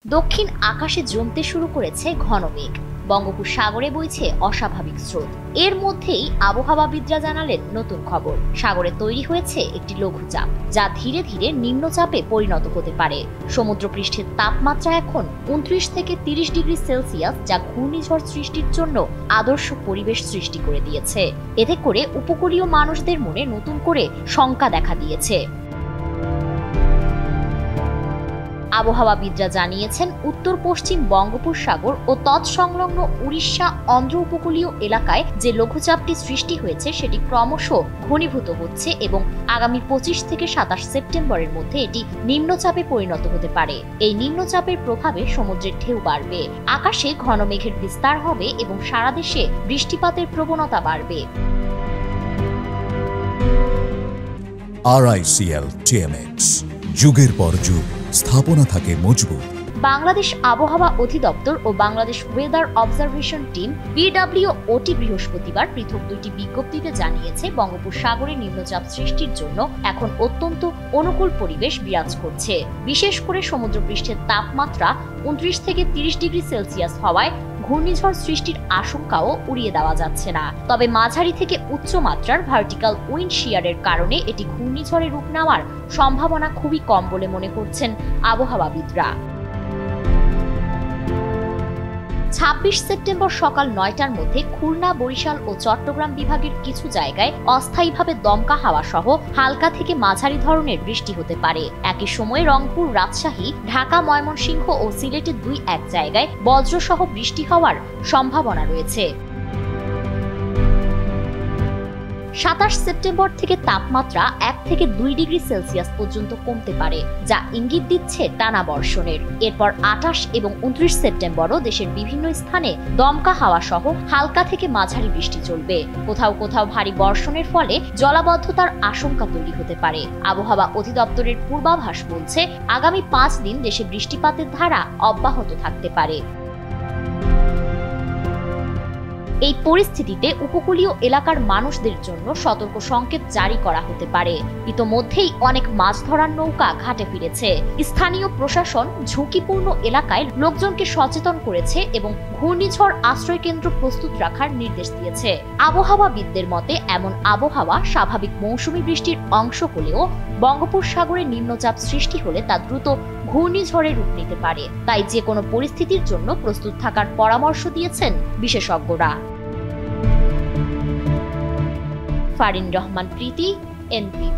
দক্ষিণ আকাশে জমতে শুরু করেছে ঘন মেঘ। বঙ্গোপসাগরে বইছে অস্বাভাবিক স্রোত। এর মধ্যেই আবহাওয়াবিদরা জানালেন নতুন খবর। সাগরে তৈরি হয়েছে একটি লঘুচাপ, যা ধীরে ধীরে নিম্নচাপে পরিণত হতে পারে। সমুদ্রপৃষ্ঠের তাপমাত্রা এখন 29 থেকে 30 ডিগ্রি সেলসিয়াস, যা ঘূর্ণিঝড় সৃষ্টির জন্য আদর্শ পরিবেশ সৃষ্টি করে দিয়েছে। এতে করে উপকূলীয় মানুষদের মনে নতুন করে শঙ্কা দেখা দিয়েছে। আবহাওয়াবিদরা জানিয়েছেন, উত্তর পশ্চিম বঙ্গোপসাগর ও তৎসংলগ্ন উড়িষ্যা অন্ধ্র উপকূলীয় এলাকায় যে লঘুচাপটি সৃষ্টি হয়েছে সেটি ক্রমশ ঘনীভূত হচ্ছে এবং আগামী 25 থেকে 27 সেপ্টেম্বরের মধ্যে এটি নিম্নচাপে পরিণত হতে পারে। এই নিম্নচাপের প্রভাবে সমুদ্রের ঢেউ বাড়বে, আকাশে ঘন মেঘের বিস্তার হবে এবং সারা দেশে বৃষ্টিপাতের প্রবণতা বাড়বে। RICL TMX, যুগের পর যুগ স্থাপনা থাকে মজবুত। বাংলাদেশ আবহাওয়া অধিদপ্তর ও Bangladesh weather observation team BWOT বৃহস্পতিবার পৃথক দুইটি বিজ্ঞপ্তিতে জানিয়েছে, বঙ্গোপসাগরে নিম্নচাপ সৃষ্টির জন্য এখন অত্যন্ত অনুকূল পরিবেশ বিরাজ করছে। বিশেষ করে সমুদ্রপৃষ্ঠের তাপমাত্রা 29 থেকে 30 ডিগ্রি সেলসিয়াস হওয়ায় ঘূর্ণিঝড় সৃষ্টির আশঙ্কাও উড়িয়ে দেওয়া যাচ্ছে না। তবে মাঝারি থেকে উচ্চ মাত্রার ভার্টিক্যাল উইন্ড শিয়ারের কারণে এটি ঘূর্ণিঝড়ে রূপ নেওয়ার সম্ভাবনা খুবই কম বলে মনে করছেন আবহাওয়াবিদরা। 26 সেপ্টেম্বর সকাল 9টার মধ্যে খুলনা, বরিশাল ও চট্টগ্রাম বিভাগের কিছু জায়গায় অস্থায়ীভাবে দমকা হাওয়া সহ হালকা থেকে মাঝারি ধরনের বৃষ্টি হতে পারে। একই সময়ে রংপুর, রাজশাহী, ঢাকা, ময়মনসিংহ ও সিলেটের 2-1 জায়গায় বজ্রসহ বৃষ্টি হওয়ার সম্ভাবনা রয়েছে। 27 সেপ্টেম্বর থেকে তাপমাত্রা 1 থেকে 2 ডিগ্রি সেলসিয়াস পর্যন্ত কমতে পারে, যা ইঙ্গিত দিচ্ছে টানা বর্ষণের। এরপর 28 এবং 29 সেপ্টেম্বরও দেশের বিভিন্ন স্থানে দমকা হাওয়া সহ হালকা থেকে মাঝারি বৃষ্টি চলবে। কোথাও কোথাও ভারী বর্ষণের ফলে জলাবদ্ধতার আশঙ্কা তৈরি হতে পারে। আবহাওয়া অধিদপ্তরের পূর্বাভাস বলছে, আগামী 5 দিন দেশে বৃষ্টিপাতের ধারা অব্যাহত থাকতে পারে। এই পরিস্থিতিতে উপকূলীয় এলাকার মানুষদের জন্য সতর্ক সংকেত জারি করা হতে পারে। ইতোমধ্যেই অনেক মাছ ধরার নৌকা ঘাটে ফিরেছে। স্থানীয় প্রশাসন ঝুঁকিপূর্ণ এলাকায় লোকজনকে সচেতন করেছে এবং ঘূর্ণিঝড় আশ্রয় কেন্দ্র প্রস্তুত রাখার নির্দেশ দিয়েছে। আবহাওয়াবিদদের মতে, এমন আবহাওয়া স্বাভাবিক মৌসুমী বৃষ্টির অংশ হলেও বঙ্গোপসাগরে নিম্নচাপ সৃষ্টি হলে তা দ্রুত ঘূর্ণিঝড়ে রূপ নিতে পারে। তাই যে কোনো পরিস্থিতির জন্য প্রস্তুত থাকার পরামর্শ দিয়েছেন বিশেষজ্ঞরা। ফারিন রহমান প্রীতি, NPB।